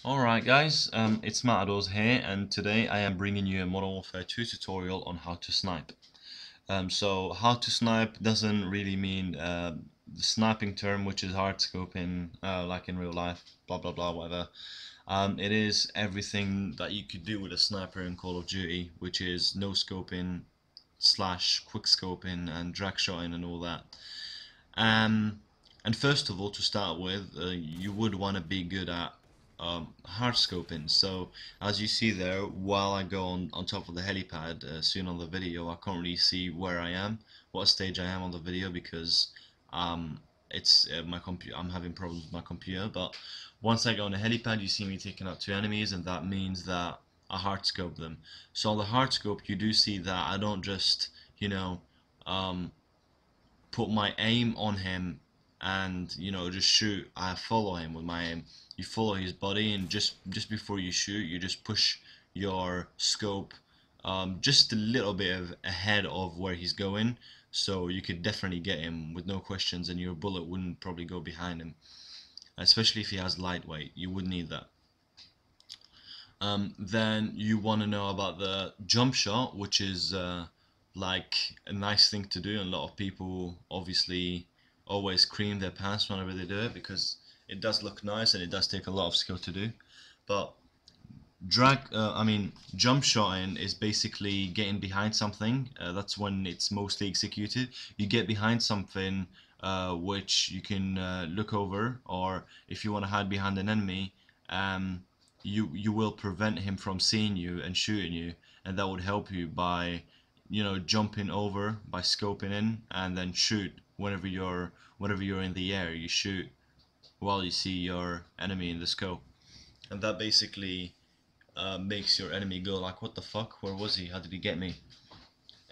Alright guys, it's MW2 here, and today I am bringing you a Modern Warfare 2 tutorial on how to snipe. So how to snipe doesn't really mean the sniping term, which is hard scoping like in real life, blah blah blah, whatever. It is everything that you could do with a sniper in Call of Duty, which is no scoping slash quick scoping and drag shotting and all that. Um, and first of all, to start with, you would want to be good at hard scoping. So as you see there, while I go on top of the helipad soon on the video, I can't really see where I am, what stage I am on the video, because um, it's my computer. I'm having problems with my computer. But once I go on the helipad, you see me taking out two enemies, and that means that I hard scope them. So on the hard scope, you do see that I don't just, um, put my aim on him and just shoot. I follow him with my aim. You follow his body, and just before you shoot, you just push your scope just a little bit ahead of where he's going, so you could definitely get him with no questions, and your bullet wouldn't probably go behind him, especially if he has lightweight. You would need that. Then you want to know about the jump shot, which is like a nice thing to do, and a lot of people obviously always cream their pants whenever they do it because it does look nice and it does take a lot of skill to do. But jump shotting is basically getting behind something. That's when it's mostly executed. You get behind something which you can look over, or if you want to hide behind an enemy, um, you will prevent him from seeing you and shooting you, and that would help you by jumping over, by scoping in, and then shoot whenever you're in the air. You shoot while you see your enemy in the scope, and that basically makes your enemy go like, what the fuck, where was he, how did he get me?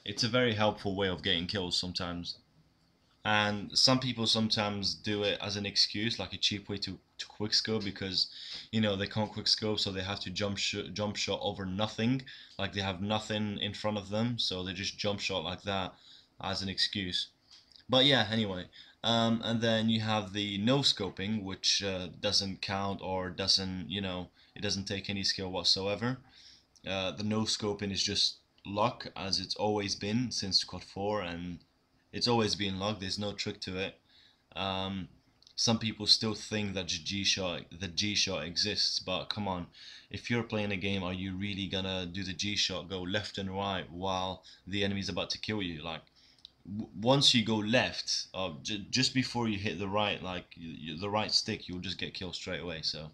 It's a very helpful way of getting kills sometimes. And some people sometimes do it as an excuse, like a cheap way to quick scope, because they can't quick scope, so they have to jump shot over nothing, like they have nothing in front of them, so they just jump shot like that as an excuse. But yeah, anyway, and then you have the no scoping, which doesn't count, or doesn't, it doesn't take any skill whatsoever. The no scoping is just luck, as it's always been since COD 4, and it's always been luck. There's no trick to it. Um, some people still think that the G shot exists, but come on, if you're playing a game, are you really gonna do the G shot, go left and right while the enemy's about to kill you? Like, once you go left, just before you hit the right, like the right stick, you'll just get killed straight away. So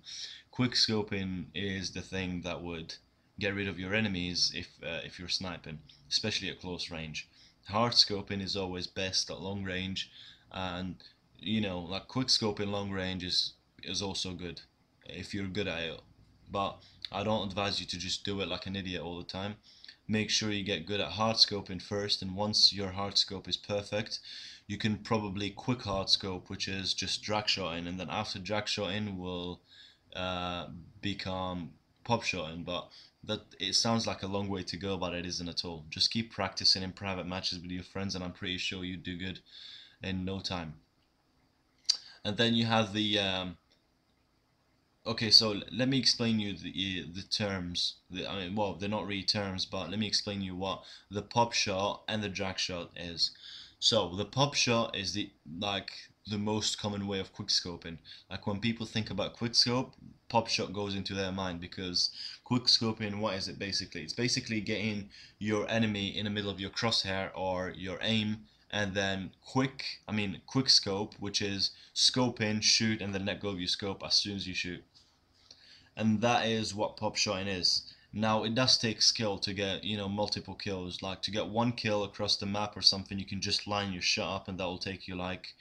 quick scoping is the thing that would get rid of your enemies if you're sniping, especially at close range. Hard scoping is always best at long range, and like quick scoping long range is also good if you're good at it. But I don't advise you to just do it like an idiot all the time. Make sure you get good at hard scoping first, and once your hard scope is perfect, you can probably quick hard scope, which is just drag shotting, and then after drag shotting will uh, become pop shotting. But that, it sounds like a long way to go, but it isn't at all. Just keep practicing in private matches with your friends, and I'm pretty sure you do good in no time. And then you have the okay, so let me explain you the terms. I mean, well, they're not really terms, but let me explain you what the pop shot and the drag shot is. So the pop shot is the most common way of quick scoping. Like when people think about quick scope, pop shot goes into their mind, because quick scoping, what is it basically? It's basically getting your enemy in the middle of your crosshair or your aim, and then quick scope, which is scope in, shoot, and then let go of your scope as soon as you shoot. And that is what pop shotting is. Now it does take skill to get multiple kills. Like to get one kill across the map or something, you can just line your shot up, and that will take you like,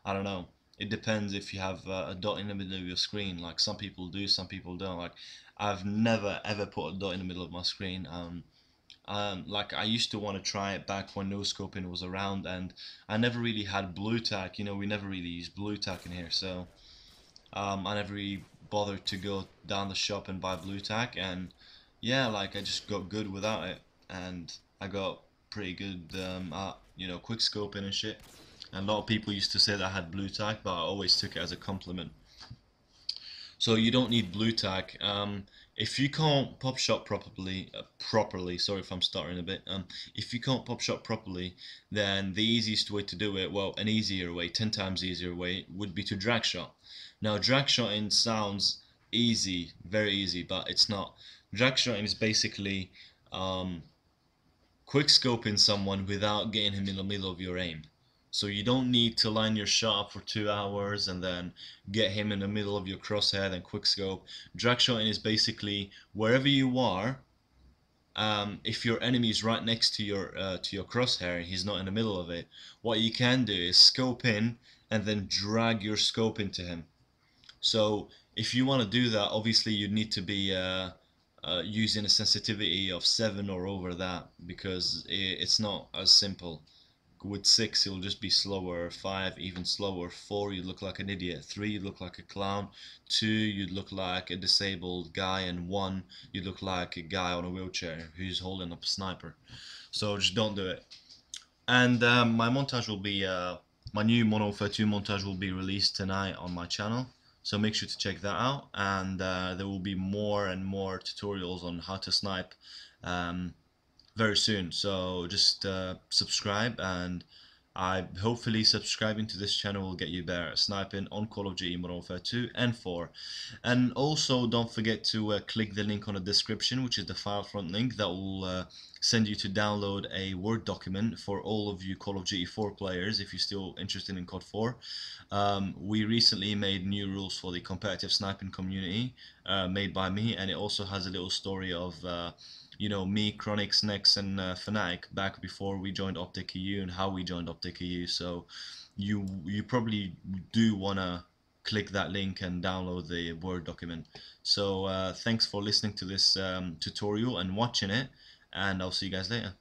I don't know. It depends if you have a dot in the middle of your screen. Like some people do, some people don't. Like I've never ever put a dot in the middle of my screen. Like I used to want to try it back when no scoping was around, and I never really had blue tack. We never really used blue tack in here, so I never really bothered to go down the shop and buy blue tack, and yeah, like I just got good without it, and I got pretty good at quick scoping and shit. And a lot of people used to say that I had blue tack, but I always took it as a compliment. So you don't need blue tack. If you can't pop shot properly, sorry if I'm stuttering a bit. If you can't pop shot properly, then the easiest way to do it, well, an easier way, 10 times easier way, would be to drag shot. Now, drag shotting sounds easy, very easy, but it's not. Drag shotting is basically um, quick scoping someone without getting him in the middle of your aim. So you don't need to line your shot up for 2 hours and then get him in the middle of your crosshair and quick scope. Drag shotting is basically wherever you are. If your enemy is right next to your crosshair and he's not in the middle of it, what you can do is scope in and then drag your scope into him. So if you want to do that, obviously you need to be using a sensitivity of 7 or over that, because it's not as simple. With 6 it'll just be slower, 5 even slower, 4 you'd look like an idiot, 3 you'd look like a clown, 2 you'd look like a disabled guy, and 1 you'd look like a guy on a wheelchair who's holding up a sniper. So just don't do it. And my montage will be my new Modern Warfare 2 montage will be released tonight on my channel, so make sure to check that out. And there will be more and more tutorials on how to snipe very soon. So just subscribe, and hopefully subscribing to this channel will get you better at sniping on Call of Duty Modern Warfare 2 and 4. And also don't forget to click the link on the description, which is the file front link that will send you to download a Word document for all of you Call of Duty 4 players if you're still interested in COD 4. We recently made new rules for the competitive sniping community made by me, and it also has a little story of you know, me, Chronix, Nex, and Fnatic back before we joined Optic EU, and how we joined Optic EU. So you probably do wanna click that link and download the Word document. So thanks for listening to this tutorial and watching it, and I'll see you guys later.